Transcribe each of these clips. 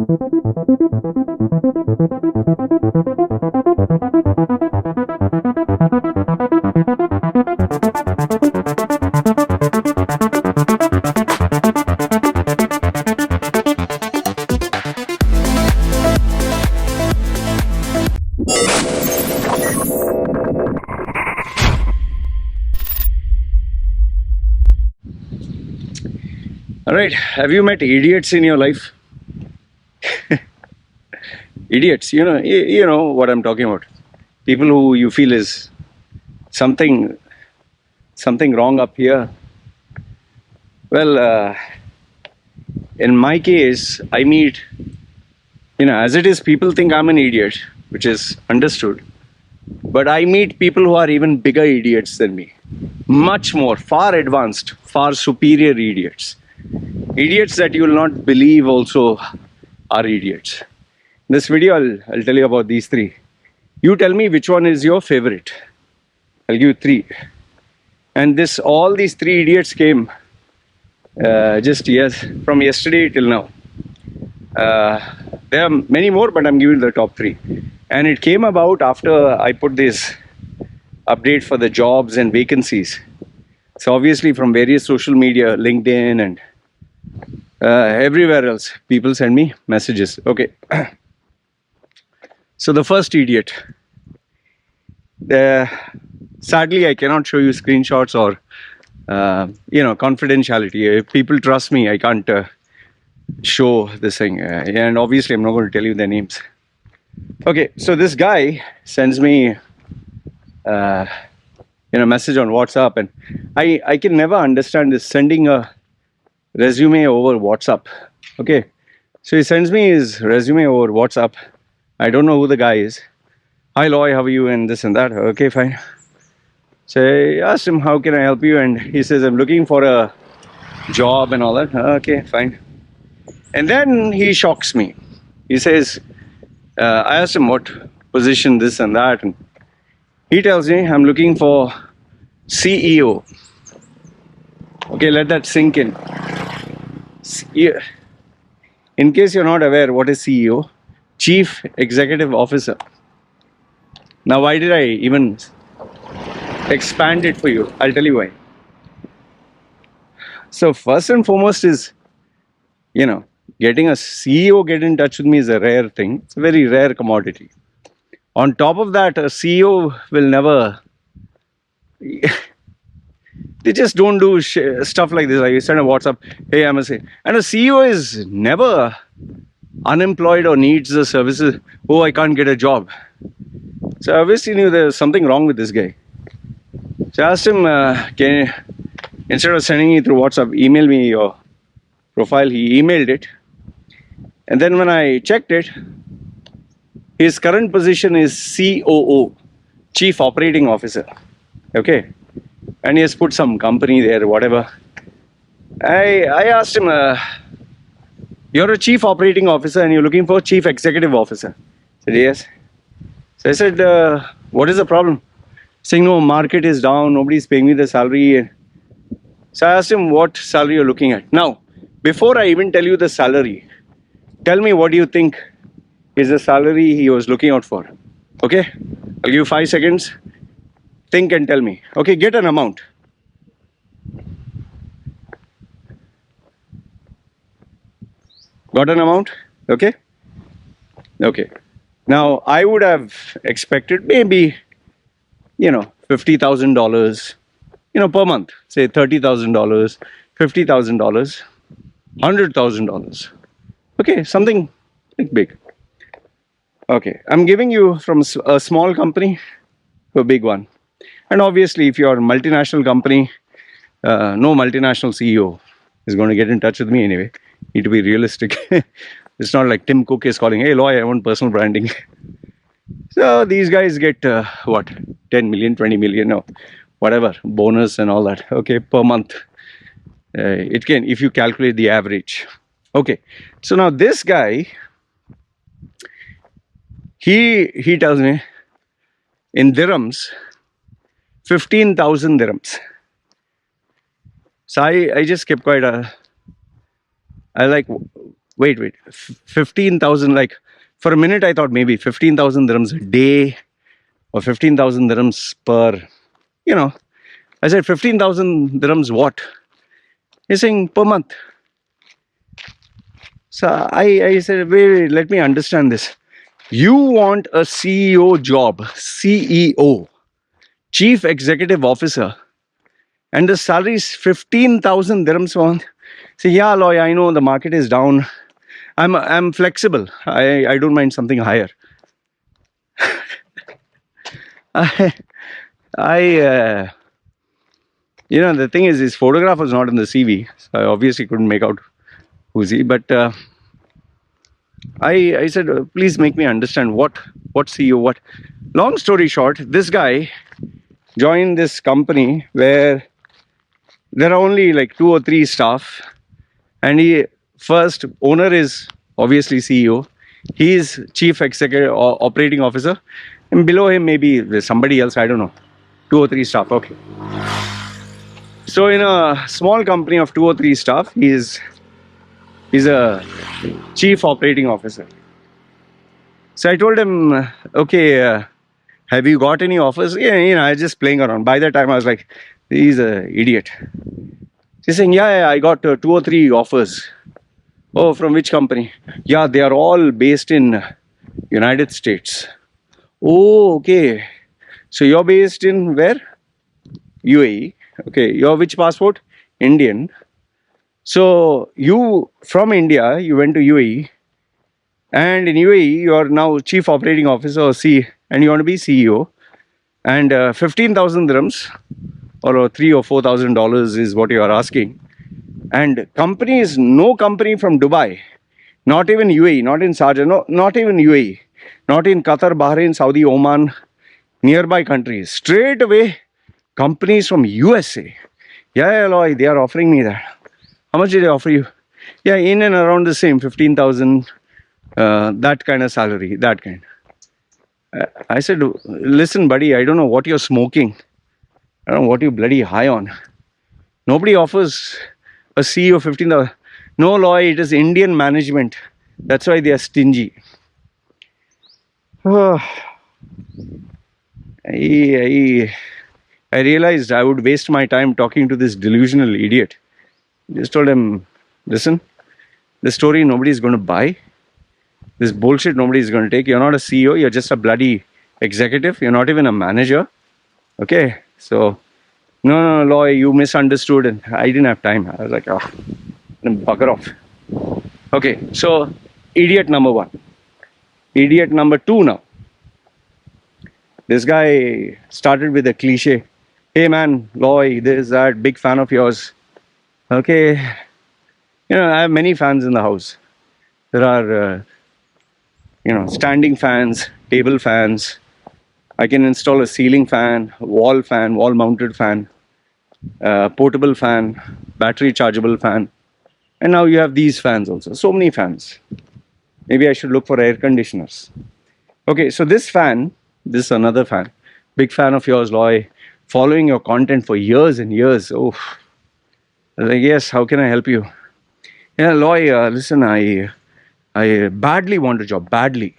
All right, have you met idiots in your life? Idiots, you know what I'm talking about. People who you feel is something something wrong up here. Well, in my case, I meet, as it is, people think I'm an idiot, which is understood. But I meet people who are even bigger idiots than me, much more, far advanced, far superior idiots. Idiots that you will not believe also are idiots. In this video, I'll tell you about these three. You tell me which one is your favorite. I'll give you three. And all these three idiots came from yesterday till now. There are many more, but I'm giving the top three. And it came about after I put this update for the jobs and vacancies. So obviously from various social media, LinkedIn and everywhere else, people send me messages. Okay. So the first idiot. Sadly, I cannot show you screenshots or confidentiality. If people trust me, I can't show this thing. And obviously, I'm not going to tell you their names. Okay, so this guy sends me a message on WhatsApp, and I can never understand this sending a resume over WhatsApp. Okay, so he sends me his resume over WhatsApp. I don't know who the guy is. Hi Loy, how are you? And this and that. Okay, fine. So I asked him, how can I help you? And he says, I'm looking for a job and all that. Okay, fine. And then he shocks me. He says, I asked him what position, this and that. And he tells me, I'm looking for CEO. Okay, let that sink in. In case you're not aware, what is CEO? Chief Executive Officer. Now, why did I even expand it for you? I'll tell you why. So first and foremost is, getting a CEO get in touch with me is a rare thing. It's a very rare commodity. On top of that, a CEO will never, they just don't do stuff like this. Like you send a WhatsApp, hey, I'm a CEO. And a CEO is never unemployed or needs the services. Oh, I can't get a job. So I obviously knew there was something wrong with this guy. So I asked him, instead of sending it through WhatsApp, email me your profile. He emailed it. And then when I checked it, his current position is COO, Chief Operating Officer. Okay. And he has put some company there, whatever. I asked him, you're a Chief Operating Officer and you're looking for Chief Executive Officer. He said, yes. So I said, what is the problem? Saying, no, market is down, nobody's paying me the salary. So I asked him what salary you're looking at. Now, before I even tell you the salary, tell me what do you think is the salary he was looking out for. Okay? I'll give you 5 seconds. Think and tell me. Okay, get an amount. Got an amount? Okay? Okay. Now, I would have expected maybe, $50,000, per month. Say $30,000, $50,000, $100,000. Okay, something big. Okay, I'm giving you from a small company to a big one. And obviously, if you're a multinational company, no multinational CEO is going to get in touch with me anyway. Need to be realistic. It's not like Tim Cook is calling, hey, Loy, I want personal branding. So these guys get, 10 million, 20 million, no, whatever, bonus and all that, okay, per month. It can, if you calculate the average. Okay, so now this guy, he tells me in dirhams, 15,000 dirhams. So I just kept quiet. I like, wait, 15,000, like, for a minute I thought maybe 15,000 dirhams a day or 15,000 dirhams per, you know. I said 15,000 dirhams what? He's saying per month. So I said, wait, let me understand this. You want a CEO job, CEO, Chief Executive Officer, and the salary is 15,000 dirhams a month. Say, yeah, Loy, I know the market is down. I'm flexible. I don't mind something higher. I, the thing is, his photograph was not in the CV, so I obviously couldn't make out who's he. But I said, please make me understand what CEO, what. Long story short, this guy joined this company where there are only like 2 or 3 staff, and he first owner is obviously CEO. He is chief executive or operating officer, and below him maybe there's somebody else. I don't know, 2 or 3 staff. Okay. So in a small company of 2 or 3 staff, he's a chief operating officer. So I told him, okay, have you got any offers? Yeah, I was just playing around. By that time, I was like, he's an idiot. He's saying, yeah, I got 2 or 3 offers. Oh, from which company? Yeah, they are all based in United States. Oh, okay. So you're based in where? UAE. Okay, you're which passport? Indian. So you, from India, you went to UAE. And in UAE, you are now chief operating officer or and you want to be CEO. And 15,000 dirhams or $3,000 or $4,000 is what you are asking. And companies, no company from Dubai, not even UAE, not in Sharjah, no, not even UAE, not in Qatar, Bahrain, Saudi, Oman, nearby countries. Straight away, companies from USA. Yeah, Loy, they are offering me that. How much did they offer you? Yeah, in and around the same, 15,000, that kind of salary, that kind. I said, listen, buddy, I don't know what you're smoking. I don't know what you're bloody high on. Nobody offers a CEO 15,000. No, Loy, it is Indian management. That's why they are stingy. I realized I would waste my time talking to this delusional idiot. Just told him, listen, this story nobody is going to buy. This bullshit nobody is going to take. You're not a CEO. You're just a bloody executive. You're not even a manager. Okay? So, no, Loy, you misunderstood. And I didn't have time. I was like, oh, bugger off. Okay, so idiot number 1. Idiot number 2 now. This guy started with a cliche. Hey man, Loy, this, that, big fan of yours. Okay. I have many fans in the house. There are, standing fans, table fans. I can install a ceiling fan, wall mounted fan, portable fan, battery chargeable fan. And now you have these fans also. So many fans. Maybe I should look for air conditioners. Okay, so this fan, this another fan. Big fan of yours, Loy. Following your content for years and years. Oh, like, yes, how can I help you? Yeah, Loy, listen, I badly want a job, badly.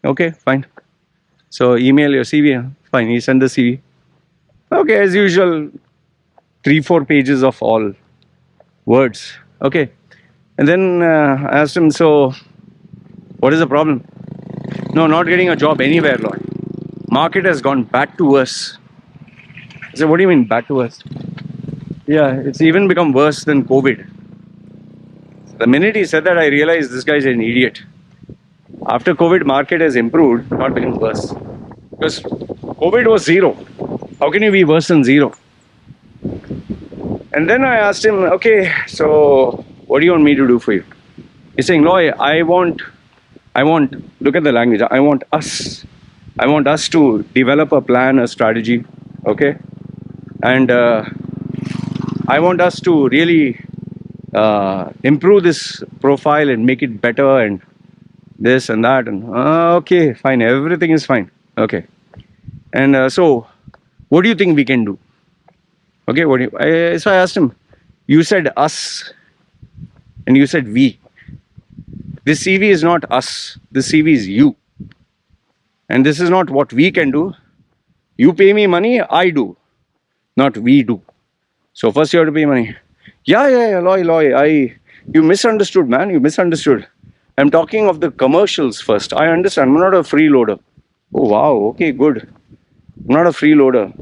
Okay, fine. So email your CV. Fine, he sent the CV. Okay, as usual, 3-4 pages of all words. Okay. And then I asked him, so what is the problem? No, not getting a job anywhere, Loy. Market has gone back to worse. I said, what do you mean back to worse? Yeah, it's even become worse than COVID. The minute he said that, I realized this guy is an idiot. After COVID, market has improved, not become worse. Because COVID was 0. How can you be worse than 0? And then I asked him, okay, so what do you want me to do for you? He's saying, Loy, I want, look at the language, I want us to develop a plan, a strategy, okay? And I want us to really improve this profile and make it better and this and that. And okay, fine, everything is fine. Okay. And so, what do you think we can do? Okay, so I asked him, you said us and you said we. This CV is not us. This CV is you. And this is not what we can do. You pay me money, I do. Not we do. So first you have to pay money. Yeah, Loy. You misunderstood, man. You misunderstood. I'm talking of the commercials first. I understand. I'm not a freeloader. Oh, wow. Okay, good. I'm not a freeloader.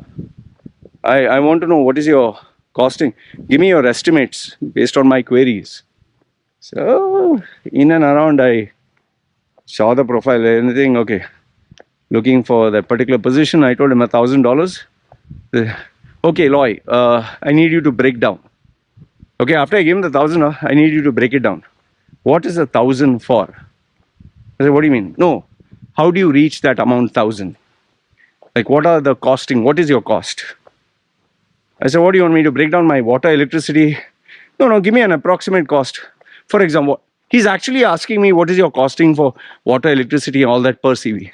I want to know what is your costing. Give me your estimates based on my queries. So, in and around, I saw the profile. Anything, okay. Looking for that particular position. I told him $1,000. Okay, Loy, I need you to break down. Okay, after I gave him the 1,000, I need you to break it down. What is 1,000 for? I said, what do you mean? No. How do you reach that amount 1,000? Like, what are the costing? What is your cost? I said, what do you want me to break down my water, electricity? No, give me an approximate cost. For example, he's actually asking me what is your costing for water, electricity, all that per CV.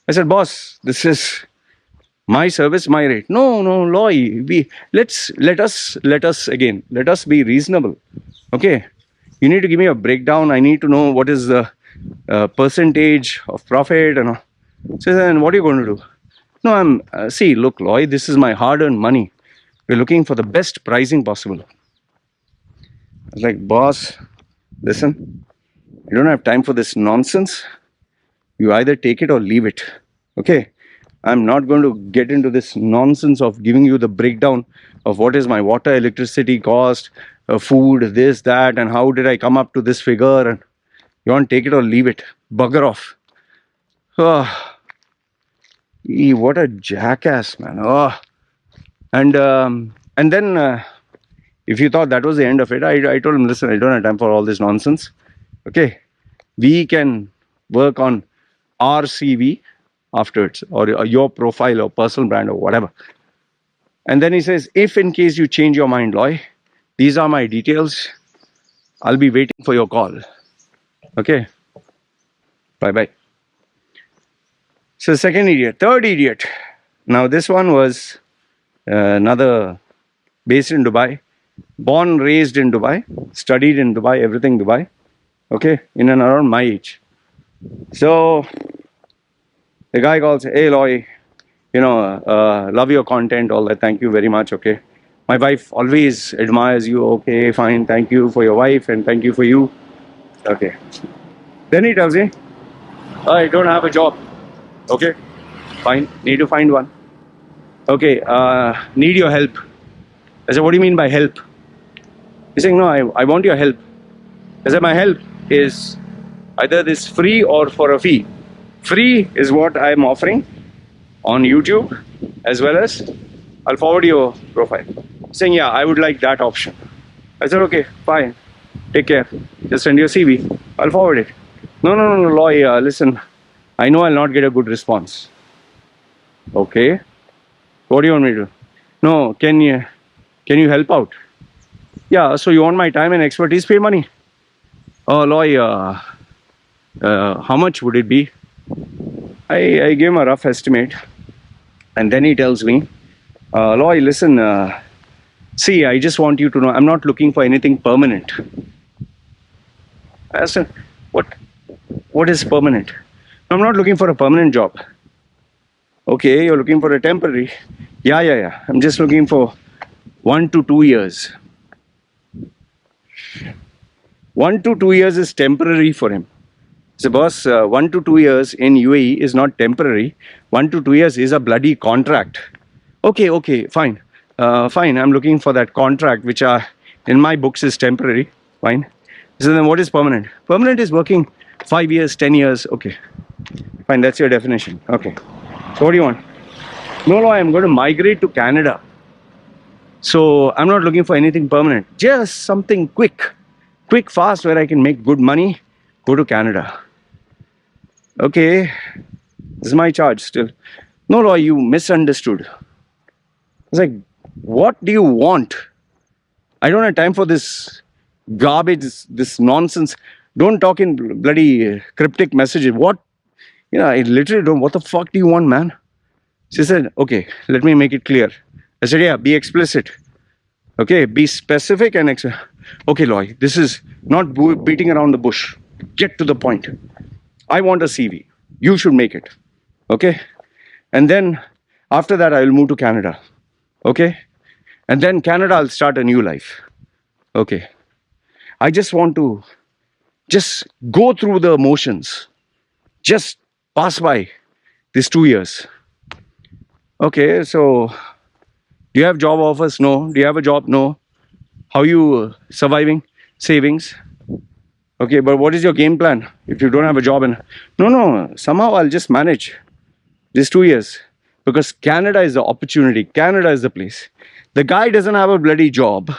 I said, boss, this is my service, my rate. No, Loy, let us be reasonable. Okay, you need to give me a breakdown. I need to know what is the percentage of profit and all. So then, what are you going to do? No, see, look, Loy, this is my hard-earned money. We're looking for the best pricing possible. I was like, boss, listen, I don't have time for this nonsense. You either take it or leave it. Okay? I'm not going to get into this nonsense of giving you the breakdown of what is my water, electricity cost, food, this, that, and how did I come up to this figure. And you want to take it or leave it. Bugger off. Oh, what a jackass, man. Oh. And then if you thought that was the end of it, I told him, listen, I don't have time for all this nonsense. Okay? We can work on our CV afterwards, or your profile or personal brand or whatever. And then he says, if in case you change your mind, Loy, these are my details. I'll be waiting for your call. Okay? Bye. So second idiot. Third idiot. Now this one was another based in Dubai. Born, raised in Dubai. Studied in Dubai, everything Dubai. Okay? In and around my age. So the guy calls, hey Loy, love your content, all that, thank you very much, okay. My wife always admires you, okay, fine, thank you for your wife and thank you for you. Okay. Then he tells me, I don't have a job. Okay, fine, need to find one. Okay, need your help. I said, what do you mean by help? He's saying, no, I want your help. I said, my help is either this free or for a fee. Free is what I'm offering on YouTube, as well as I'll forward your profile. Saying, yeah, I would like that option. I said, okay, fine. Take care. Just send your CV. I'll forward it. No, Loy, listen. I know I'll not get a good response. Okay. What do you want me to do? No, can you help out? Yeah, so you want my time and expertise, pay money. Oh, Loy, how much would it be? I gave him a rough estimate, and then he tells me, Loy, listen, see, I just want you to know, I'm not looking for anything permanent. I said, what is permanent? I'm not looking for a permanent job. Okay, you're looking for a temporary. Yeah. I'm just looking for 1 to 2 years. 1 to 2 years is temporary for him. So boss, 1 to 2 years in UAE is not temporary. 1 to 2 years is a bloody contract. Okay, fine. Fine, I'm looking for that contract, which in my books is temporary. Fine. So then what is permanent? Permanent is working 5 years, 10 years. Okay. Fine, that's your definition. Okay. So what do you want? No, I'm going to migrate to Canada. So I'm not looking for anything permanent. Just something quick, fast, where I can make good money. Go to Canada. Okay, this is my charge still. No, Loy, you misunderstood. I was like, what do you want? I don't have time for this garbage, this nonsense. Don't talk in bloody cryptic messages. What? I literally don't. What the fuck do you want, man? She said, okay, let me make it clear. I said, yeah, be explicit. Okay, be specific and okay, Loy, this is not beating around the bush. get to the point. I want a CV. You should make it. Okay? And then after that, I will move to Canada. Okay? And then Canada, I'll start a new life. Okay? I just want to just go through the motions. Just pass by these 2 years. Okay, so do you have job offers? No. Do you have a job? No. How are you surviving? Savings? Okay, but what is your game plan if you don't have a job? And no, somehow I'll just manage these 2 years because Canada is the opportunity. Canada is the place. The guy doesn't have a bloody job.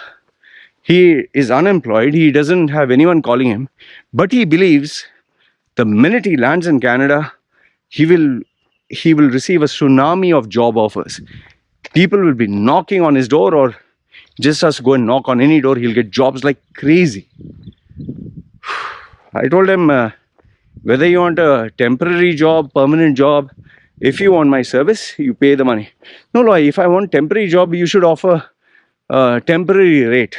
He is unemployed. He doesn't have anyone calling him, but he believes the minute he lands in Canada, he will receive a tsunami of job offers. People will be knocking on his door, or just has to go and knock on any door. He'll get jobs like crazy. I told him, whether you want a temporary job, permanent job, if you want my service, you pay the money. No, Loy, if I want temporary job, you should offer a temporary rate.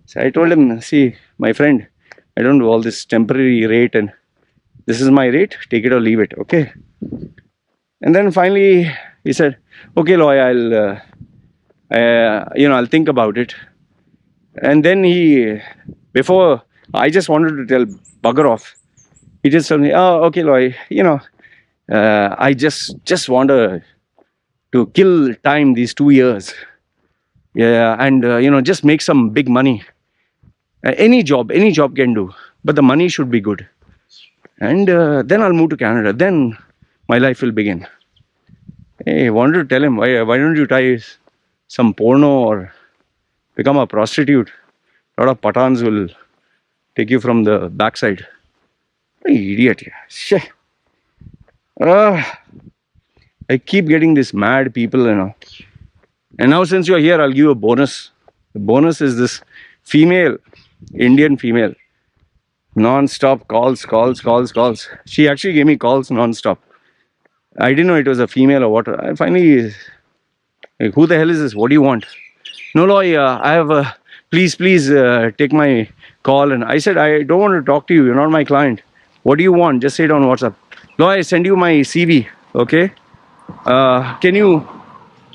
So I told him, see, my friend, I don't do all this temporary rate, and this is my rate, take it or leave it, okay? And then finally he said, okay, Loy, I'll think about it. And then before I just wanted to tell bugger off, he just told me, oh, okay, Loy, I just want to kill time these 2 years. Yeah, and just make some big money. Any job can do, but the money should be good. And then I'll move to Canada. Then my life will begin. Hey, I wanted to tell him, why don't you try some porno or become a prostitute? A lot of Pathans will take you from the backside. Idiot, yeah. Shit. I keep getting these mad people, And now since you're here, I'll give you a bonus. The bonus is this female, Indian female. Non-stop calls. She actually gave me calls non-stop. I didn't know it was a female or what. I finally, like, who the hell is this? What do you want? No, Loy, I have please take my call. And I said, I don't want to talk to you. You're not my client. What do you want? Just say it on WhatsApp. Loy, I send you my CV. Okay. Can you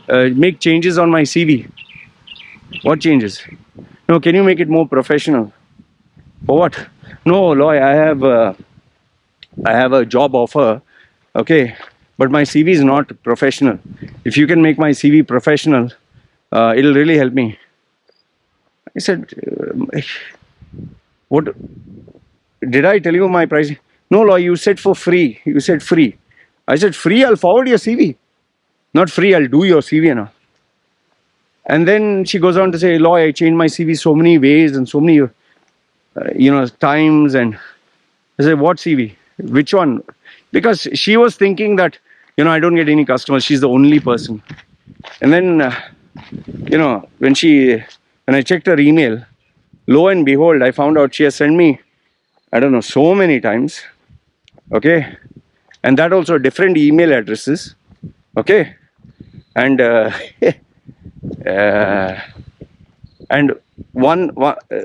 make changes on my CV? What changes? No, can you make it more professional? For what? No, Loy, I have a job offer. Okay. But my CV is not professional. If you can make my CV professional, it'll really help me. I said, what? Did I tell you my price? No, Loy, you said for free. You said free. I said, free, I'll forward your CV. Not free, I'll do your CV now. And then she goes on to say, Loy, I changed my CV so many ways and so many, times. And I said, what CV? Which one? Because she was thinking that, I don't get any customers. She's the only person. And then, when I checked her email, lo and behold, I found out she has sent me, I don't know, so many times. Okay. And that also different email addresses. Okay. And, and one,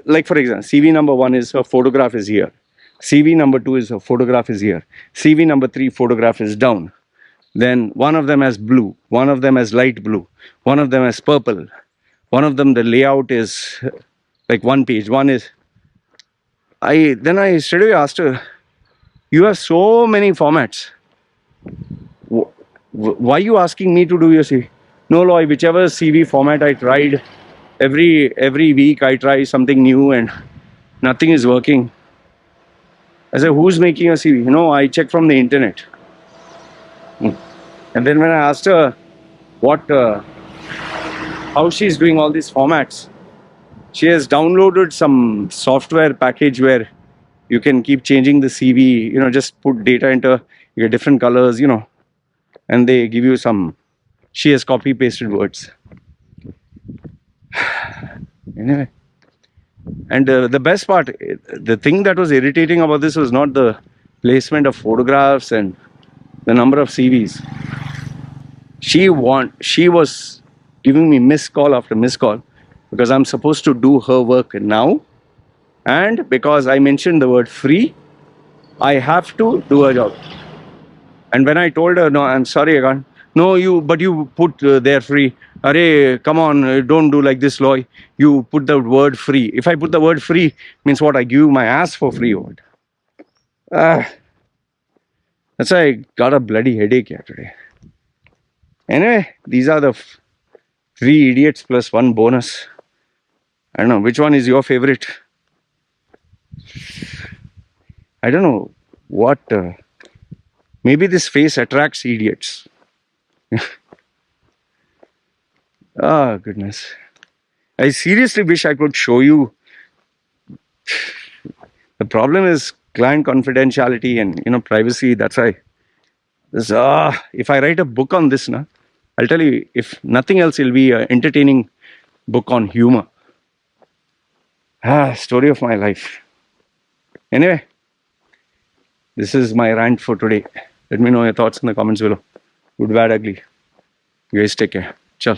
like for example, CV number 1 is her photograph is here. CV number 2 is her photograph is here. CV number 3 photograph is down. Then one of them has blue, one of them has light blue, one of them has purple, one of them the layout is like one page, one is. Then I straight away asked her, you have so many formats. Why are you asking me to do your CV? No, Loy, whichever CV format I tried, every week I try something new and nothing is working. I said, who's making a CV? No, I checked from the internet. And then when I asked her how she's doing all these formats, she has downloaded some software package where you can keep changing the CV, just put data into, you get different colors, and they give you some, she has copy pasted words. Anyway. And the best part, the thing that was irritating about this was not the placement of photographs and the number of CVs. She was giving me missed call after missed call. because I'm supposed to do her work now, and because I mentioned the word free, I have to do her job. And when I told her, no, I'm sorry, I can't. No, but you put there free. Arey, come on, don't do like this, Loy. You put the word free. If I put the word free, means what? I give you my ass for free. What? Ah, that's why I got a bloody headache here today. Anyway, these are the three idiots plus one bonus. I don't know which one is your favorite. I don't know what. Maybe this face attracts idiots. Ah, goodness. I seriously wish I could show you. The problem is client confidentiality and privacy. That's why. If I write a book on this, I'll tell you. If nothing else, it'll be an entertaining book on humor. Story of my life. Anyway, this is my rant for today. Let me know your thoughts in the comments below. Good, bad, ugly. You guys take care. Chal.